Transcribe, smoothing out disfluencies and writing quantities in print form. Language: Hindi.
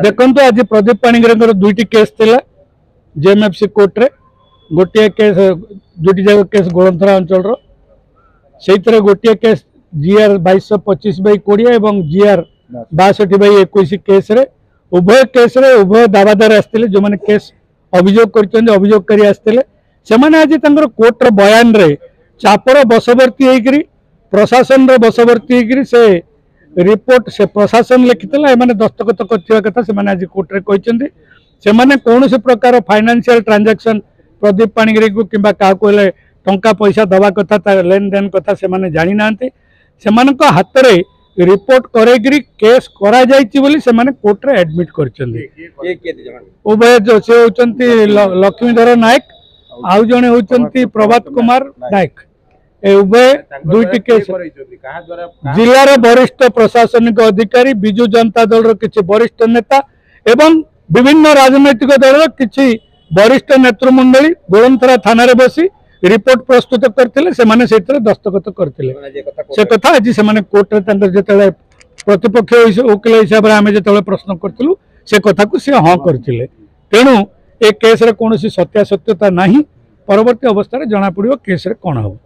देखो आज प्रदीप पाणिग्राही दुईटी केस थिला जेएमएफसी कोर्ट रे गोटे केस दुईटी जाक केस गोलंथरा अंचल से गोटे केस जीआर 2225/20 एवं जीआर 62/21 केस रे उभय केस रे उभय दावादार आसते जो मैंने केस अभियोग अभियोगकारी आसते से आज कोर्ट बयान रे चापर बशवर्ती होकर प्रशासन बशवर्ती होकर से रिपोर्ट से प्रशासन लिखिला एमाने दस्तखत करथिबा कथा से माने आज कोर्ट रे कहचंदी से माने कोनोसी प्रकार फाइनेंशियल ट्रांजैक्शन प्रदीप पाणिग्राही को किंबा का कोले टंका पैसा दवा कथा तार लेन देन कथा से माने जानि नांते से मानक हाथ रे रिपोर्ट करेगिरी केस करा जायछि बोली से माने कोर्ट रे एडमिट करचंदी उभय जो से होचंती लक्ष्मीधर नायक आउ जने होचंती प्रभात कुमार नायक उभय दुईटी केस जिलार वरिष्ठ प्रशासनिक अधिकारी बिजु जनता दल किसी वरिष्ठ नेता एवं विभिन्न राजनैतिक दल किसी वरिष्ठ नेतृमंडली गोलंथरा थाना रे बसी रिपोर्ट प्रस्तुत करते से माने दस्तखत करते से कथा आज से कोर्ट जो प्रतिपक्ष वकिल हिसाब से आम जो प्रश्न करूँ से कथा को सी हाँ करते तेणु ए केस रे कौन सत्यासत्यता नहीं परवर्ती अवस्था जना पड़ो केस रे कौन हम।